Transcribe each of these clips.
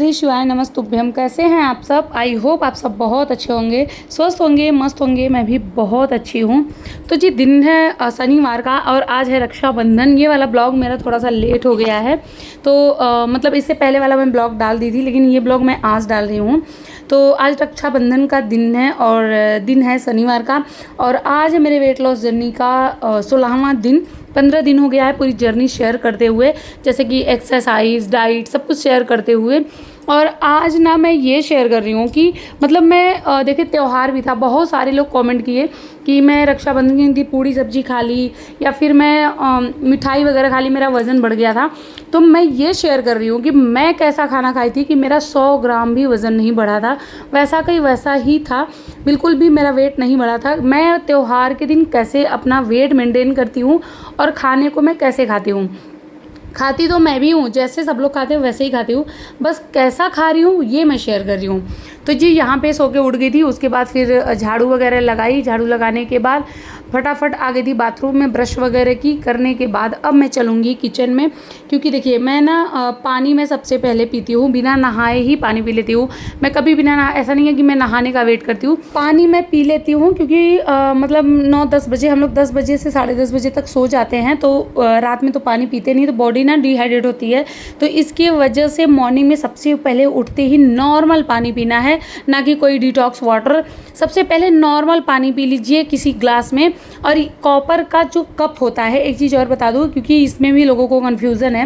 श्री शिवाय नमस्तुभ्यम। कैसे हैं आप सब? आई होप आप सब बहुत अच्छे होंगे, स्वस्थ होंगे, मस्त होंगे। मैं भी बहुत अच्छी हूँ। तो जी दिन है शनिवार का और आज है रक्षाबंधन। ये वाला ब्लॉग मेरा थोड़ा सा लेट हो गया है, तो मतलब इससे पहले वाला मैं ब्लॉग डाल दी थी, लेकिन ये ब्लॉग मैं आज डाल रही हूँ। तो आज रक्षाबंधन का दिन है और दिन है शनिवार का, और आज है मेरे वेट लॉस जर्नी का 16वां दिन। 15 दिन हो गया है पूरी जर्नी शेयर करते हुए, जैसे कि एक्सरसाइज, डाइट, सब कुछ शेयर करते हुए। और आज ना मैं ये शेयर कर रही हूँ कि मतलब मैं देखिए त्यौहार भी था, बहुत सारे लोग कमेंट किए कि मैं रक्षाबंधन की दिन पूड़ी सब्जी खा ली या फिर मैं मिठाई वगैरह खा ली, मेरा वज़न बढ़ गया था। तो मैं ये शेयर कर रही हूँ कि मैं कैसा खाना खाई थी कि मेरा 100 ग्राम भी वज़न नहीं बढ़ा था, वैसा कहीं वैसा ही था, बिल्कुल भी मेरा वेट नहीं बढ़ा था। मैं त्यौहार के दिन कैसे अपना वेट मेंटेन करती हूँ और खाने को मैं कैसे खाती हूँ। खाती तो मैं भी हूँ, जैसे सब लोग खाते हैं वैसे ही खाती हूँ, बस कैसा खा रही हूँ ये मैं शेयर कर रही हूँ। तो जी यहाँ पे सो के उठ गई थी, उसके बाद फिर झाड़ू वगैरह लगाई। झाड़ू लगाने के बाद फटाफट आ गई थी बाथरूम में, ब्रश वगैरह की करने के बाद अब मैं चलूँगी किचन में, क्योंकि देखिए मैं ना पानी में सबसे पहले पीती हूँ, बिना नहाए ही पानी पी लेती हूँ। मैं कभी बिना नहा, ऐसा नहीं है कि मैं नहाने का वेट करती हूँ, पानी मैं पी लेती हूँ, क्योंकि मतलब 9-10 बजे, हम लोग 10 बजे से 10:30 बजे तक सो जाते हैं, तो रात में तो पानी पीते नहीं, तो बॉडी ना डिहाइड्रेट होती है। तो इसकी वजह से मॉर्निंग में सबसे पहले उठते ही नॉर्मल पानी पीना है, ना कि कोई डिटॉक्स वाटर। सबसे पहले नॉर्मल पानी पी लीजिए किसी ग्लास में। और कॉपर का जो कप होता है, एक चीज़ और बता दूं क्योंकि इसमें भी लोगों को कन्फ्यूज़न है,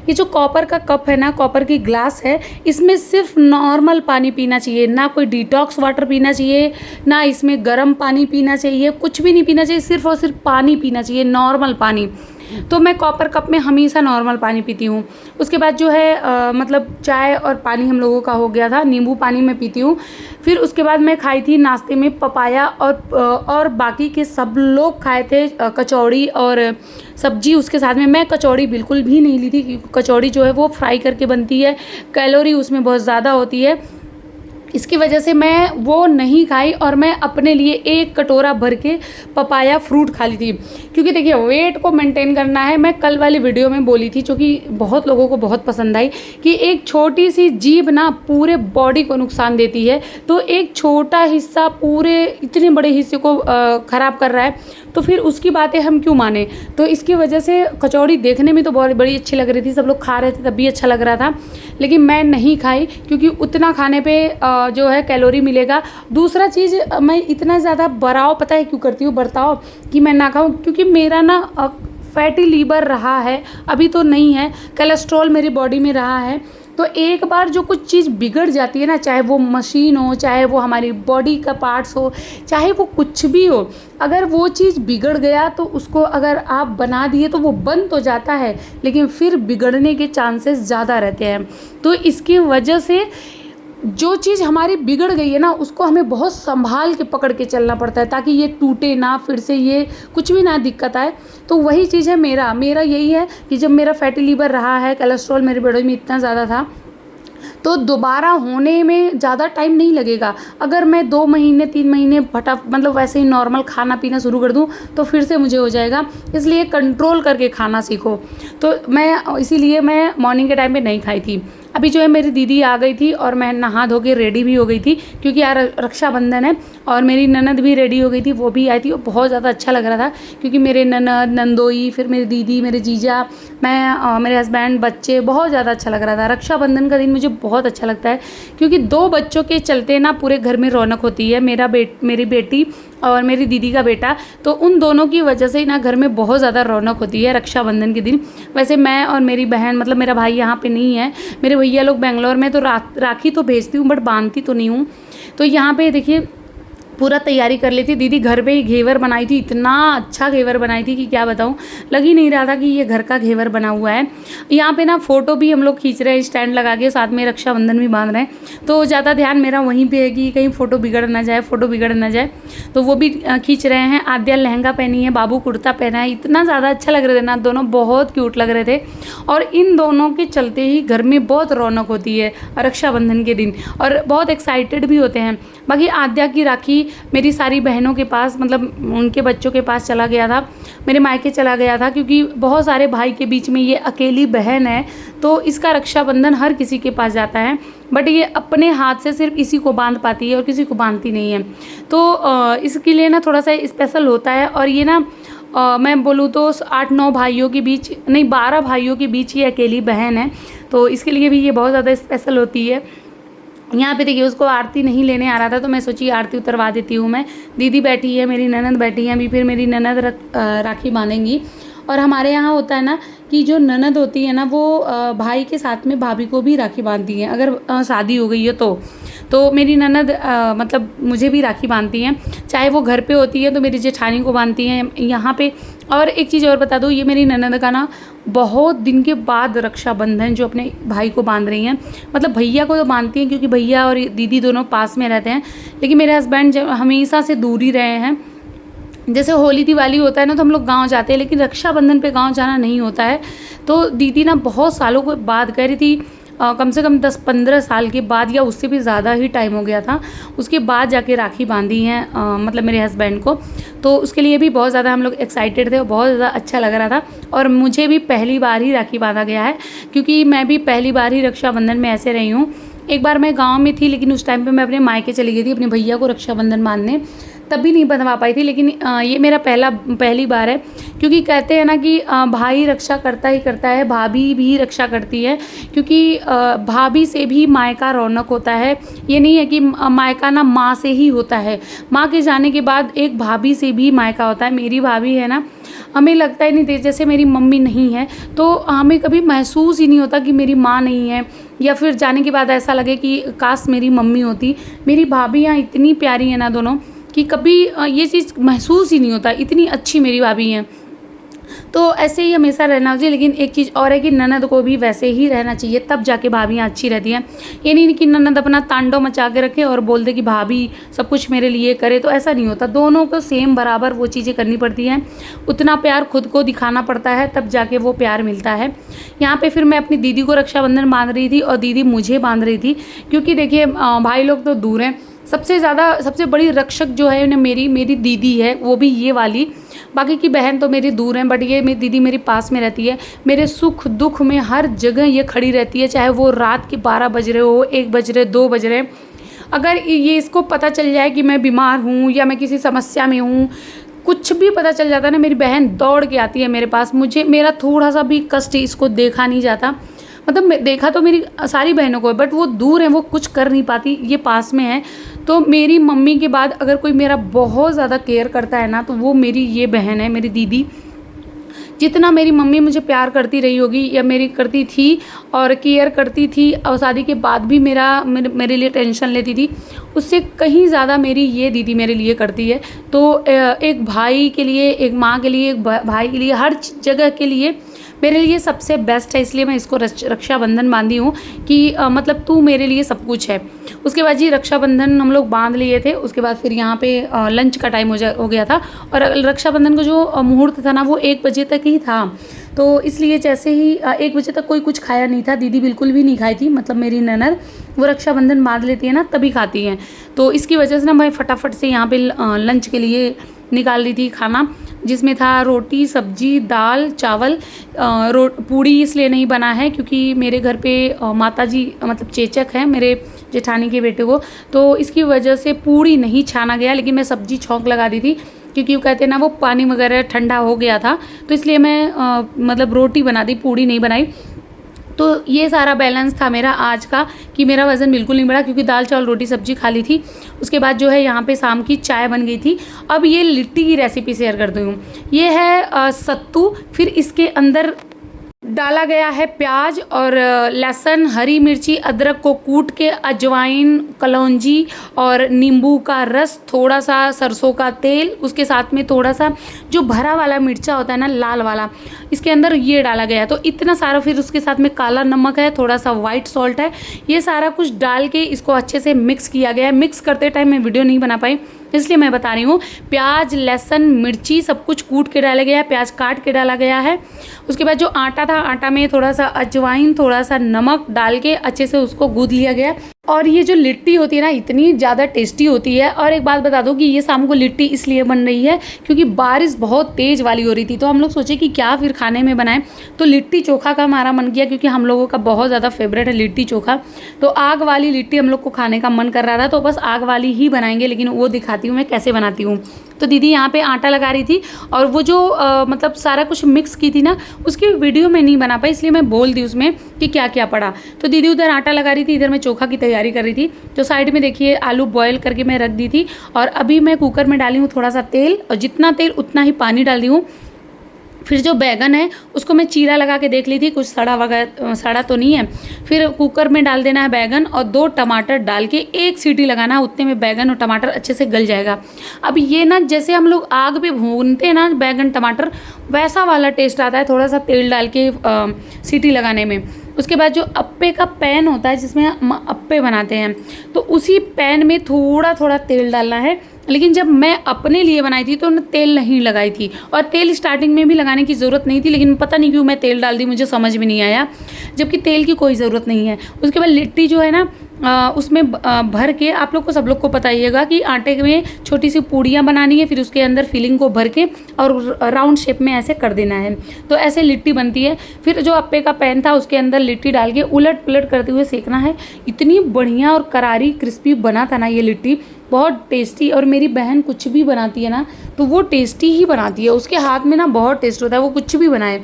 ये जो कॉपर का कप है ना, कॉपर की ग्लास है, इसमें सिर्फ नॉर्मल पानी पीना चाहिए, ना कोई डिटॉक्स वाटर पीना चाहिए, ना इसमें गर्म पानी पीना चाहिए, कुछ भी नहीं पीना चाहिए, सिर्फ और सिर्फ पानी पीना चाहिए, नॉर्मल पानी। तो मैं कॉपर कप में हमेशा नॉर्मल पानी पीती हूँ। उसके बाद जो है मतलब चाय और पानी हम लोगों का हो गया था, नींबू पानी मैं पीती हूँ। फिर उसके बाद मैं खाई थी नाश्ते में पपाया, और बाकी के सब लोग खाए थे कचौड़ी और सब्जी उसके साथ में। मैं कचौड़ी बिल्कुल भी नहीं ली थी, क्योंकि कचौड़ी जो है वो फ्राई करके बनती है, कैलोरी उसमें बहुत ज़्यादा होती है, इसकी वजह से मैं वो नहीं खाई। और मैं अपने लिए एक कटोरा भर के पपाया फ्रूट खा ली थी, क्योंकि देखिए वेट को मेंटेन करना है। मैं कल वाली वीडियो में बोली थी, जो कि बहुत लोगों को बहुत पसंद आई, कि एक छोटी सी जीभ ना पूरे बॉडी को नुकसान देती है, तो एक छोटा हिस्सा पूरे इतने बड़े हिस्से को ख़राब कर रहा है, तो फिर उसकी बातें हम क्यों माने। तो इसकी वजह से कचौड़ी देखने में तो बहुत बड़ी अच्छी लग रही थी, सब लोग खा रहे थे तब भी अच्छा लग रहा था, लेकिन मैं नहीं खाई, क्योंकि उतना खाने पे जो है कैलोरी मिलेगा। दूसरा चीज़, मैं इतना ज़्यादा बर्ताव पता है क्यों करती हूँ, बर्ताव कि मैं ना खाऊँ, क्योंकि मेरा ना फैटी लीवर रहा है, अभी तो नहीं है, कोलेस्ट्रॉल मेरी बॉडी में रहा है। तो एक बार जो कुछ चीज़ बिगड़ जाती है ना, चाहे वो मशीन हो, चाहे वो हमारी बॉडी का पार्ट्स हो, चाहे वो कुछ भी हो, अगर वो चीज़ बिगड़ गया तो उसको अगर आप बना दिए तो वो बन तो जाता है, लेकिन फिर बिगड़ने के चांसेस ज़्यादा रहते हैं। तो इसकी वजह से जो चीज़ हमारी बिगड़ गई है ना, उसको हमें बहुत संभाल के पकड़ के चलना पड़ता है, ताकि ये टूटे ना, फिर से ये कुछ भी ना दिक्कत आए। तो वही चीज़ है मेरा यही है कि जब मेरा फैटी लीवर रहा है, कोलेस्ट्रॉल मेरे बॉडी में इतना ज़्यादा था, तो दोबारा होने में ज़्यादा टाइम नहीं लगेगा। अगर मैं 2 महीने 3 महीने मतलब वैसे ही नॉर्मल खाना पीना शुरू कर दूँ तो फिर से मुझे हो जाएगा। इसलिए कंट्रोल करके खाना सीखो। तो मैं इसीलिए मैं मॉर्निंग के टाइम पे नहीं खाई थी। अभी जो है मेरी दीदी आ गई थी और मैं नहा धो के रेडी भी हो गई थी, क्योंकि यार रक्षाबंधन है, और मेरी ननद भी रेडी हो गई थी, वो भी आई थी, और बहुत ज़्यादा अच्छा लग रहा था, क्योंकि मेरे ननद, नंदोई, फिर मेरी दीदी, मेरे जीजा, मैं, मेरे हस्बैंड, बच्चे, बहुत ज़्यादा अच्छा लग रहा था। रक्षाबंधन का दिन मुझे बहुत अच्छा लगता है, क्योंकि 2 बच्चों के चलते ना पूरे घर में रौनक होती है। मेरी बेटी और मेरी दीदी का बेटा, तो उन दोनों की वजह से ही ना घर में बहुत ज़्यादा रौनक होती है रक्षाबंधन के दिन। वैसे मैं और मेरी बहन, मतलब मेरा भाई यहाँ पे नहीं है, मेरे भैया लोग बेंगलोर में, तो राखी तो भेजती हूँ बट बांधती तो नहीं हूँ। तो यहाँ पे देखिए पूरा तैयारी कर ली थी। दीदी घर पे ही घेवर बनाई थी, इतना अच्छा घेवर बनाई थी कि क्या बताऊँ, लग ही नहीं रहा था कि ये घर का घेवर बना हुआ है। यहाँ पे ना फ़ोटो भी हम लोग खींच रहे हैं स्टैंड लगा के, साथ में रक्षाबंधन भी बांध रहे हैं, तो ज़्यादा ध्यान मेरा वहीं पे है कि कहीं फ़ोटो बिगड़ ना जाए, तो वो भी खींच रहे हैं। आद्या लहंगा पहनी है, बाबू कुर्ता पहना है, इतना ज़्यादा अच्छा लग रहे थे ना, दोनों बहुत क्यूट लग रहे थे। और इन दोनों के चलते ही घर में बहुत रौनक होती है रक्षाबंधन के दिन, और बहुत एक्साइटेड भी होते हैं। बाकी आद्या की राखी मेरी सारी बहनों के पास, मतलब उनके बच्चों के पास चला गया था, मेरे मायके चला गया था, क्योंकि बहुत सारे भाई के बीच में ये अकेली बहन है, तो इसका रक्षाबंधन हर किसी के पास जाता है, बट ये अपने हाथ से सिर्फ इसी को बांध पाती है और किसी को बांधती नहीं है। तो इसके लिए ना थोड़ा सा स्पेशल होता है। और ये ना मैं बोलूँ तो 8-9 भाइयों के बीच, नहीं 12 भाइयों के बीच ये अकेली बहन है, तो इसके लिए भी ये बहुत ज़्यादा स्पेशल होती है। यहाँ पे देखिए उसको आरती नहीं लेने आ रहा था, तो मैं सोची आरती उतरवा देती हूँ मैं। दीदी बैठी है, मेरी ननद बैठी है, अभी फिर मेरी ननद राखी बांधेंगी। और हमारे यहाँ होता है ना कि जो ननद होती है ना वो भाई के साथ में भाभी को भी राखी बांधती है, अगर शादी हो गई है तो मेरी ननद मतलब मुझे भी राखी बांधती हैं, चाहे वो घर पे होती है तो मेरी जेठानी को बांधती हैं यहाँ पे। और एक चीज़ और बता दूँ, ये मेरी ननद का ना बहुत दिन के बाद रक्षाबंधन जो अपने भाई को बांध रही हैं, मतलब भैया को तो बांधती हैं क्योंकि भैया और दीदी दोनों पास में रहते हैं, लेकिन मेरे हस्बैंड जब हमेशा से दूर ही रहे हैं। जैसे होली दिवाली होता है ना तो हम लोग गांव जाते हैं, लेकिन रक्षाबंधन पे गांव जाना नहीं होता है। तो दीदी ना बहुत सालों के बाद कह रही थी, कम से कम 10-15 साल के बाद या उससे भी ज़्यादा ही टाइम हो गया था, उसके बाद जाके राखी बांधी हैं मतलब मेरे हस्बैंड को। तो उसके लिए भी बहुत ज़्यादा हम लोग एक्साइटेड थे और बहुत ज़्यादा अच्छा लग रहा था। और मुझे भी पहली बार ही राखी बांधा गया है, क्योंकि मैं भी पहली बार ही रक्षाबंधन में ऐसे रही हूँ। एक बार मैं गाँव में थी, लेकिन उस टाइम पर मैं अपने मायके चली गई थी अपने भैया को रक्षाबंधन बांधने, तब भी नहीं बनवा पाई थी। लेकिन ये मेरा पहली बार है, क्योंकि कहते हैं ना कि भाई रक्षा करता ही करता है, भाभी भी रक्षा करती है, क्योंकि भाभी से भी मायका रौनक होता है। ये नहीं है कि मायका ना माँ से ही होता है, माँ के जाने के बाद एक भाभी से भी मायका होता है। मेरी भाभी है ना, हमें लगता ही नहीं था जैसे मेरी मम्मी नहीं है, तो हमें कभी महसूस ही नहीं होता कि मेरी माँ नहीं है, या फिर जाने के बाद ऐसा लगे कि काश मेरी मम्मी होती। मेरी भाभी यहाँ इतनी प्यारी है ना दोनों, कि कभी ये चीज़ महसूस ही नहीं होता, इतनी अच्छी मेरी भाभी हैं। तो ऐसे ही हमेशा रहना चाहिए। लेकिन एक चीज़ और है कि ननद को भी वैसे ही रहना चाहिए, तब जाके भाभियाँ अच्छी रहती हैं। ये नहीं कि ननद अपना तांडव मचा के रखे और बोल दे कि भाभी सब कुछ मेरे लिए करे, तो ऐसा नहीं होता। दोनों को सेम बराबर वो चीज़ें करनी पड़ती हैं, उतना प्यार खुद को दिखाना पड़ता है, तब जाके वो प्यार मिलता है। यहाँ पर फिर मैं अपनी दीदी को रक्षाबंधन बांध रही थी और दीदी मुझे बांध रही थी, क्योंकि देखिए भाई लोग तो दूर हैं। सबसे बड़ी रक्षक जो है ना मेरी दीदी है, वो भी ये वाली। बाकी की बहन तो मेरी दूर हैं, बट ये मेरी दीदी मेरे पास में रहती है। मेरे सुख दुख में हर जगह ये खड़ी रहती है, चाहे वो रात के 12 बज रहे हो, 1 बज रहे, 2 बज रहे। अगर ये इसको पता चल जाए कि मैं बीमार हूँ या मैं किसी समस्या में हूँ, कुछ भी पता चल जाता है ना, मेरी बहन दौड़ के आती है मेरे पास। मेरा थोड़ा सा भी कष्ट इसको देखा नहीं जाता। मतलब देखा तो मेरी सारी बहनों को है, बट वो दूर हैं, वो कुछ कर नहीं पाती, ये पास में है। तो मेरी मम्मी के बाद अगर कोई मेरा बहुत ज़्यादा केयर करता है ना, तो वो मेरी ये बहन है, मेरी दीदी। जितना मेरी मम्मी मुझे प्यार करती रही होगी या मेरी करती थी और केयर करती थी, और शादी के बाद भी मेरे लिए टेंशन लेती थी, उससे कहीं ज़्यादा मेरी ये दीदी मेरे लिए करती है। तो एक भाई के लिए, एक माँ के लिए, एक भाई के लिए, हर जगह के लिए मेरे लिए सबसे बेस्ट है। इसलिए मैं इसको रक्षाबंधन बांधी हूँ कि मतलब तू मेरे लिए सब कुछ है। उसके बाद जी रक्षाबंधन हम लोग बांध लिए थे। उसके बाद फिर यहाँ पे लंच का टाइम हो गया था, और रक्षाबंधन का जो मुहूर्त था ना वो 1 बजे तक ही था। तो इसलिए जैसे ही 1 बजे तक कोई कुछ खाया नहीं था, दीदी बिल्कुल भी नहीं खाई थी, मतलब मेरी ननद वो रक्षाबंधन बांध लेती है ना तभी खाती हैं। तो इसकी वजह से ना मैं फटाफट से यहाँ पे लंच के लिए निकाल रही थी खाना, जिसमें था रोटी, सब्जी, दाल, चावल। पूड़ी इसलिए नहीं बना है क्योंकि मेरे घर पे माताजी मतलब चेचक है मेरे जेठानी के बेटे को, तो इसकी वजह से पूड़ी नहीं छाना गया। लेकिन मैं सब्जी छौंक लगा दी थी, क्योंकि वो कहते हैं ना वो पानी वगैरह ठंडा हो गया था, तो इसलिए मैं मतलब रोटी बना दी, पूड़ी नहीं बनाई। तो ये सारा बैलेंस था मेरा आज का, कि मेरा वज़न बिल्कुल नहीं बढ़ा, क्योंकि दाल चावल रोटी सब्जी खा ली थी। उसके बाद जो है यहाँ पे शाम की चाय बन गई थी। अब ये लिट्टी की रेसिपी शेयर करती हूँ। ये है सत्तू, फिर इसके अंदर डाला गया है प्याज और लहसुन, हरी मिर्ची, अदरक को कूट के, अजवाइन, कलौंजी और नींबू का रस, थोड़ा सा सरसों का तेल, उसके साथ में थोड़ा सा जो भरा वाला मिर्चा होता है ना, लाल वाला, इसके अंदर ये डाला गया है। तो इतना सारा, फिर उसके साथ में काला नमक है, थोड़ा सा वाइट सॉल्ट है, ये सारा कुछ डाल के इसको अच्छे से मिक्स किया गया है। मिक्स करते टाइम मैं वीडियो नहीं बना पाई, इसलिए मैं बता रही हूँ। प्याज, लहसुन, मिर्ची सब कुछ कूट के डाला गया है, प्याज काट के डाला गया है। उसके बाद जो आटा था, आटा में थोड़ा सा अजवाइन, थोड़ा सा नमक डाल के अच्छे से उसको गूंद लिया गया। और ये जो लिट्टी होती है ना इतनी ज़्यादा टेस्टी होती है। और एक बात बता दूं कि ये शाम को लिट्टी इसलिए बन रही है क्योंकि बारिश बहुत तेज़ वाली हो रही थी, तो हम लोग सोचे कि क्या फिर खाने में बनाएं, तो लिट्टी चोखा का हमारा मन किया क्योंकि हम लोगों का बहुत ज़्यादा फेवरेट है लिट्टी चोखा। तो आग वाली लिट्टी हम लोग को खाने का मन कर रहा था, तो बस आग वाली ही बनाएंगे, लेकिन वो दिखाती हूँ मैं कैसे बनाती हूँ। तो दीदी यहाँ पे आटा लगा रही थी और वो जो मतलब सारा कुछ मिक्स की थी ना उसकी वीडियो में नहीं बना पाई, इसलिए मैं बोल दी उसमें कि क्या क्या पड़ा। तो दीदी उधर आटा लगा रही थी, इधर मैं चोखा की तैयारी कर रही थी। तो साइड में देखिए आलू बॉयल करके मैं रख दी थी और अभी मैं कुकर में डाली हूँ थोड़ा सा तेल, और जितना तेल उतना ही पानी डाल दी हूँ। फिर जो बैगन है उसको मैं चीरा लगा के देख ली थी, कुछ सड़ा तो नहीं है। फिर कुकर में डाल देना है बैगन और 2 टमाटर डाल के 1 सीटी लगाना है, उतने में बैगन और टमाटर अच्छे से गल जाएगा। अब ये ना जैसे हम लोग आग पे भूनते हैं ना बैगन टमाटर, वैसा वाला टेस्ट आता है थोड़ा सा तेल डाल के सीटी लगाने में। उसके बाद जो अप्पे का पैन होता है जिसमें हम अप्पे बनाते हैं, तो उसी पैन में थोड़ा थोड़ा तेल डालना है। लेकिन जब मैं अपने लिए बनाई थी तो तेल नहीं लगाई थी, और तेल स्टार्टिंग में भी लगाने की ज़रूरत नहीं थी, लेकिन पता नहीं क्यों मैं तेल डाल दी, मुझे समझ में नहीं आया, जबकि तेल की कोई ज़रूरत नहीं है। उसके बाद लिट्टी जो है ना उसमें भर के, आप लोग को सब लोग को पता ही होगा कि आटे में छोटी सी पूड़ियाँ बनानी है, फिर उसके अंदर फिलिंग को भर के और राउंड शेप में ऐसे कर देना है, तो ऐसे लिट्टी बनती है। फिर जो अप्पे का पैन था उसके अंदर लिट्टी डाल के उलट पुलट करते हुए सेकना है। इतनी बढ़िया और करारी क्रिस्पी बना था ना ये लिट्टी, बहुत टेस्टी। और मेरी बहन कुछ भी बनाती है ना तो वो टेस्टी ही बनाती है, उसके हाथ में ना बहुत टेस्ट होता है, वो कुछ भी बनाए।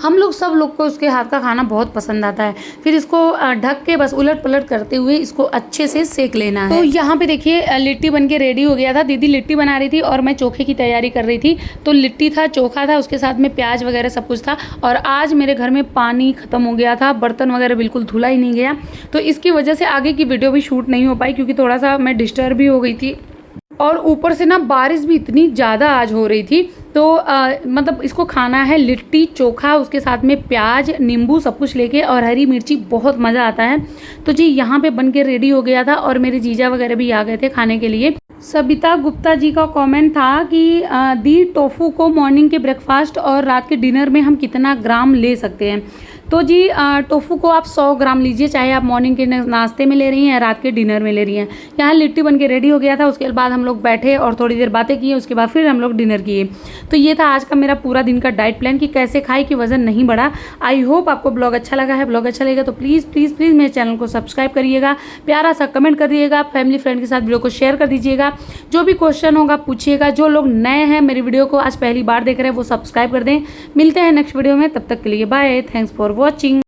हम लोग सब लोग को उसके हाथ का खाना बहुत पसंद आता है। फिर इसको ढक के बस उलट पलट करते हुए इसको अच्छे से सेक लेना है। तो यहाँ पे देखिए लिट्टी बन के रेडी हो गया था। दीदी लिट्टी बना रही थी और मैं चोखे की तैयारी कर रही थी। तो लिट्टी था, चोखा था, उसके साथ में प्याज वगैरह सब कुछ था। और आज मेरे घर में पानी ख़त्म हो गया था, बर्तन वगैरह बिल्कुल धुला ही नहीं गया, तो इसकी वजह से आगे की वीडियो भी शूट नहीं हो पाई क्योंकि थोड़ा सा मैं डिस्टर्ब भी हो गई थी। और ऊपर से ना बारिश भी इतनी ज़्यादा आज हो रही थी। तो मतलब इसको खाना है लिट्टी चोखा, उसके साथ में प्याज नींबू सब कुछ लेके और हरी मिर्ची, बहुत मज़ा आता है। तो जी यहाँ पे बन के रेडी हो गया था और मेरे जीजा वगैरह भी आ गए थे खाने के लिए। सबिता गुप्ता जी का कमेंट था कि दी टोफू को मॉर्निंग के ब्रेकफास्ट और रात के डिनर में हम कितना ग्राम ले सकते हैं। तो जी टोफू को आप 100 ग्राम लीजिए, चाहे आप मॉर्निंग के नाश्ते में ले रही हैं या रात के डिनर में ले रही हैं। यहाँ लिट्टी बन के रेडी हो गया था, उसके बाद हम लोग बैठे और थोड़ी देर बातें किए, उसके बाद फिर हम लोग डिनर किए। तो ये था आज का मेरा पूरा दिन का डाइट प्लान कि कैसे खाए कि वज़न नहीं बढ़ा। आई होप आपको ब्लॉग अच्छा लगा है। ब्लॉग अच्छा लगेगा तो प्लीज़ प्लीज़ प्लीज़ मेरे चैनल को सब्सक्राइब करिएगा, प्यारा सा कमेंट करिएगा, फैमिली फ्रेंड के साथ वीडियो को शेयर कर दीजिएगा, जो भी क्वेश्चन होगा पूछिएगा। जो लोग नए हैं मेरी वीडियो को आज पहली बार देख रहे हैं वो सब्सक्राइब कर दें। मिलते हैं नेक्स्ट वीडियो में, तब तक के लिए बाय, थैंक्स फॉर वॉचिंग।